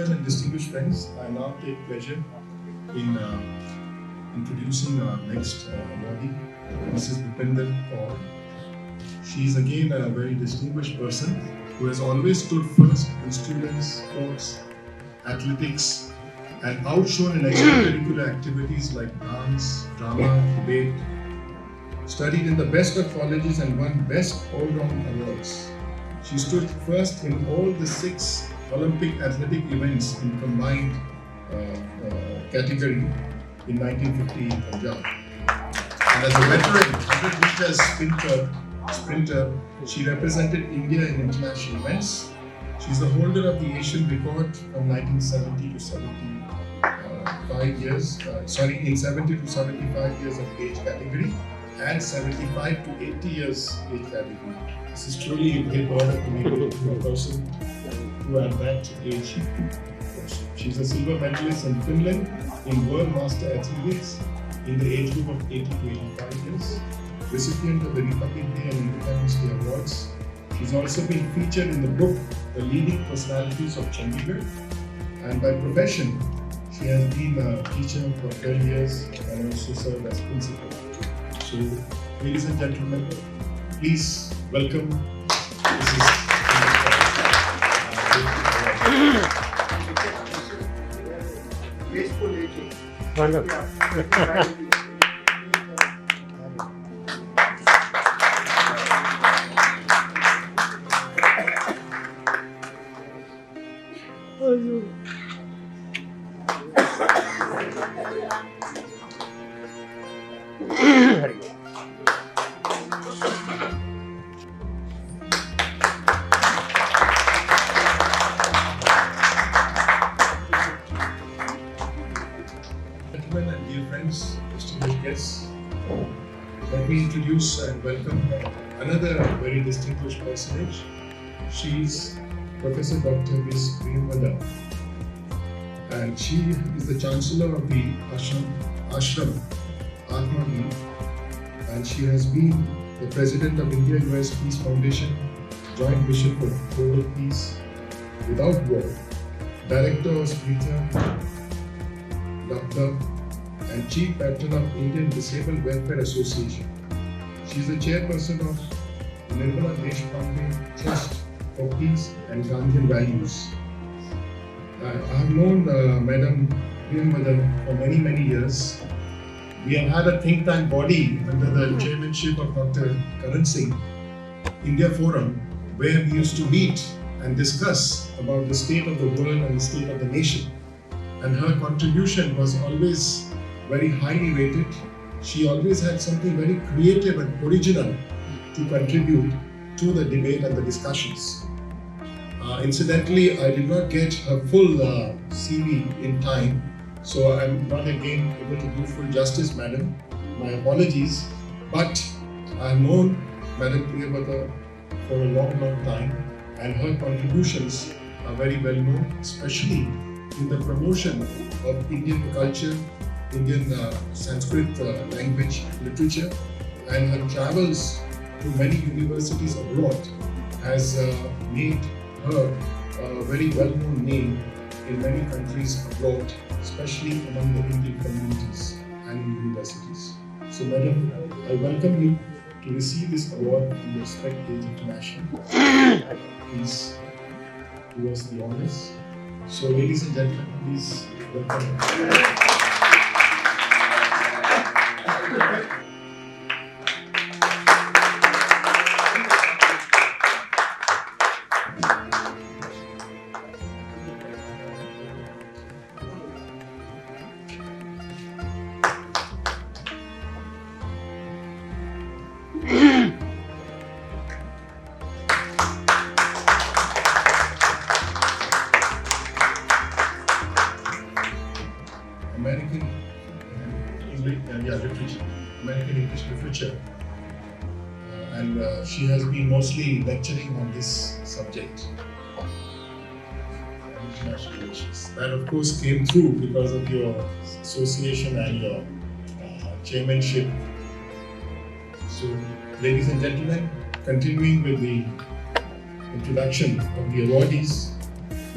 gentlemen and distinguished friends, I now take pleasure in introducing our next awardee, Mrs. Bhupinder Kaur. She is again a very distinguished person who has always stood first in students, sports, athletics, and outshone in extracurricular activities like dance, drama, debate, studied in the best of colleges and won Best All-Round Awards. She stood first in all the 6 Olympic athletic events in combined category in 1950 in Punjab. And as a veteran 100 meters sprinter, she represented India in international events. She is the holder of the Asian record from 1970 to 75 years, in 70 to 75 years of age category and 75 to 80 years age category. This is truly a great honor to be able to a person who at that age. She is a silver medalist in Finland in World Master Athletics in the age group of 80 to 85 years. Recipient of the Republic Day and Independence Day Awards. She's also been featured in the book The Leading Personalities of Chandigarh, and by profession she has been a teacher for 12 years and also served as principal. So, ladies and gentlemen, please welcome Mrs. Gentlemen and dear friends, distinguished guests, let me introduce and welcome another very distinguished personage. She is Professor Dr. Ms. Padam, and she is the Chancellor of the Ashram Atma, and she has been the President of India-US Peace Foundation, Joint Mission for Global Peace Without War, Director of Spiritual Doctor and Chief Patron of Indian Disabled Welfare Association. She is the chairperson of Nirmala Deshpande Trust for Peace and Gandhian Values. I have known Madam T.N.Chaturvedi for many years. We have had a think tank body under the chairmanship of Dr. Karan Singh, India Forum, where we used to meet and discuss about the state of the world and the state of the nation. And her contribution was always very highly rated. She always had something very creative and original to contribute to the debate and the discussions. Incidentally, I did not get her full CV in time, so I'm not again able to do full justice, Madam. My apologies, but I've known Madam T.N.Chaturvedi for a long time, and her contributions are very well known, especially in the promotion of Indian culture, Indian Sanskrit language, literature, and her travels to many universities abroad has made her a very well-known name in many countries abroad, especially among the Indian communities and universities. So, Madam, I welcome you to receive this award from the Respect Age International. Please do us the honors. So, ladies and gentlemen, please welcome her. American English literature, and she has been mostly lecturing on this subject. International relations. That of course came through because of your association and your chairmanship. So, ladies and gentlemen, continuing with the introduction of the awardees,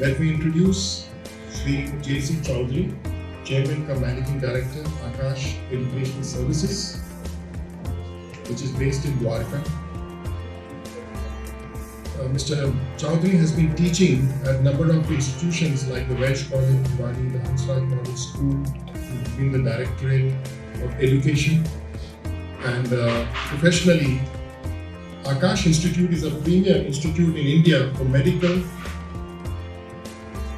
let me introduce Sri J.C. Chaudhary, Chairman cum Managing Director, Akash Educational Services, which is based in Dwarka. Mr. Chaudhary has been teaching at a number of institutions like the Welsh College, Bhushan, the Hansraj Model School, being the Directorate of Education. And professionally, Akash Institute is a premier institute in India for medical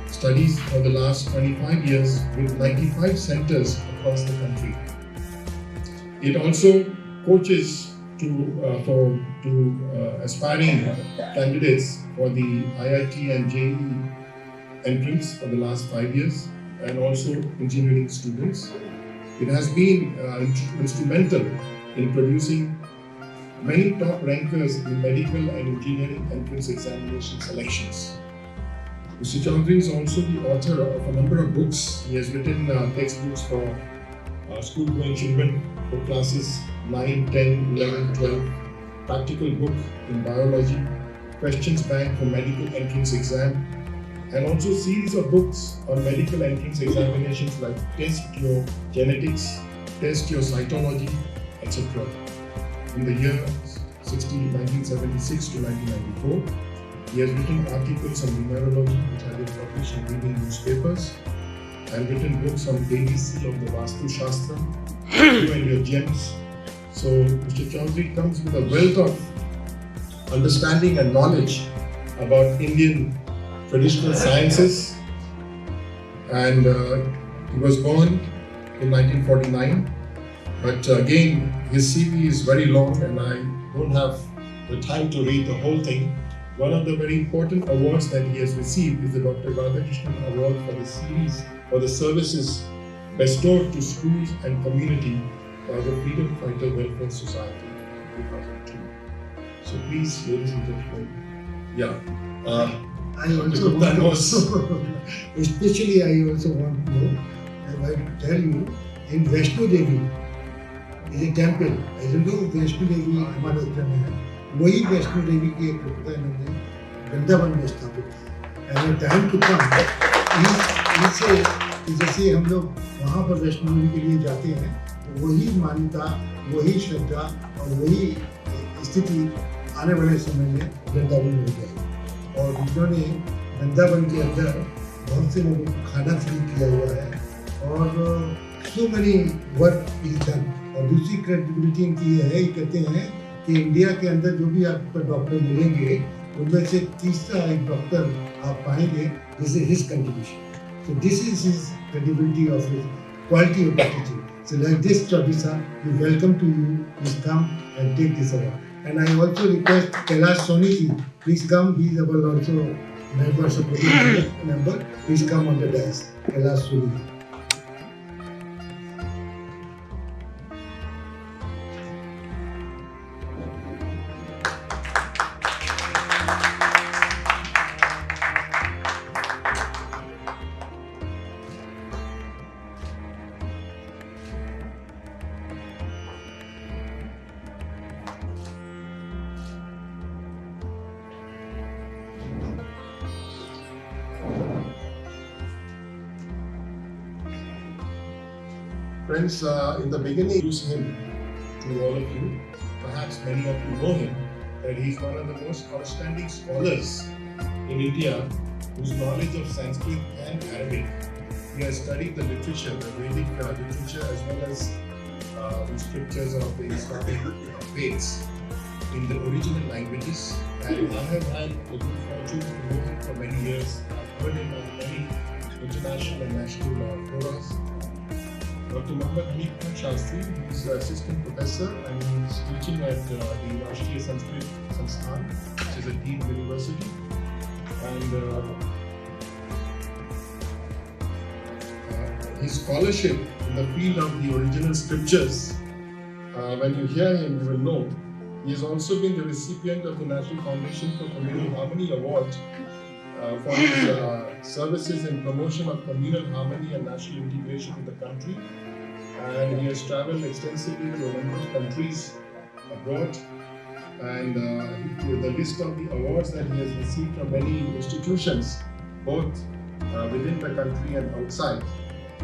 studies for the last 25 years with 95 centers across the country. It also coaches to aspiring candidates for the IIT and JEE entrance for the last 5 years, and also engineering students. It has been instrumental in producing many top rankers in medical and engineering entrance examination selections. Mr. Chaudhary is also the author of a number of books. He has written textbooks for school-going children for classes 9, 10, 11, 12, practical book in biology, questions bank for medical entrance exam, and also series of books on medical entrance examinations like Test Your Genetics, Test Your Cytology, etc. In the year 1976 to 1994, he has written articles on numerology which have been published in leading newspapers, and written books on ABC of the Vastu Shastra, You and Your Gems. So Mr. Chaudhary comes with a wealth of understanding and knowledge about Indian traditional sciences, and he was born in 1949, but again his CV is very long and I don't have the time to read the whole thing. One of the very important awards that he has received is the Dr. Radhakrishnan Award for the series for the services bestowed to schools and community by the Freedom Fighter Welfare Society in 2002. So please, ladies and gentlemen, I also especially I also want to know, I want to tell you, in Vaishno Devi is a temple. I don't know Vaishno Devi हमारे उत्तर में है. वही वैष्णो देवी की एक रूपता इन्होंने वृंदावन में स्थापित की. And टाइम टू कम इससे जैसे हम लोग वहाँ पर वैष्णो देवी के लिए जाते हैं, तो वही मान्यता, वही श्रद्धा और वही स्थिति आने वाले समय में वृंदावन में हो जाएगी. और इन्होंने वृंदावन के अंदर बहुत से लोगों को खाना फ्री किया हुआ है, और so many work is done. और दूसरी क्रेडिबिलिटी इनकी ये है, ये कहते हैं कि इंडिया के अंदर जो भी आपको डॉक्टर मिलेंगे उनमें से तीसरा एक डॉक्टर आप पाएंगे, this is his contribution. So this is his credibility of his quality of teaching. So like this Chaudhary sir, we welcome to you. Please come and take this award. And I also request Kailash Soni ji, please come. He is our also member, supporting member. Please come on the dais. Kailash Soni ji. Friends, in the beginning, introduce him to all of you. Perhaps many of you know him, that he is one of the most outstanding scholars in India whose knowledge of Sanskrit and Arabic. He has studied the literature, the Vedic literature, as well as the scriptures of the Islamic faiths in the original languages. And I have had the good fortune to know him for many years. I've heard him on many international and national forums. Dr. T.N.Chaturvedi, he is assistant professor and he is teaching at the Rashtriya Sanskrit Sansthan, which is a deemed university. And his scholarship in the field of the original scriptures, when you hear him, you will know. He has also been the recipient of the National Foundation for Communal Harmony Award for his services in promotion of communal harmony and national integration in the country. And he has travelled extensively to a number of countries abroad. And the list of the awards that he has received from many institutions, both within the country and outside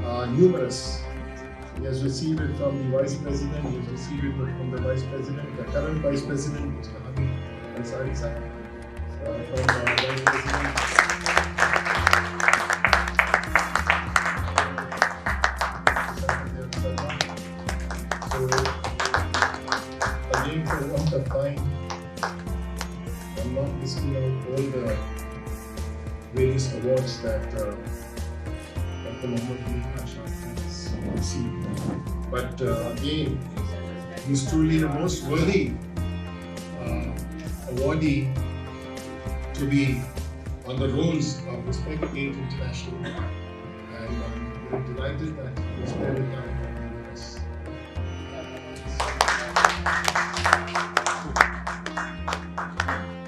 are numerous. He has received it from the Vice President, he has received it from the Vice President, the current Vice President, Mr. Hamid Ansari Sahib, from Vice President. So, again, for want of time, I'm not listing out all the various awards that Dr. Mohammed has received. But again, he's truly the most worthy awardee to be on the rolls of Respect 8 International. And I'm very delighted that he spared the time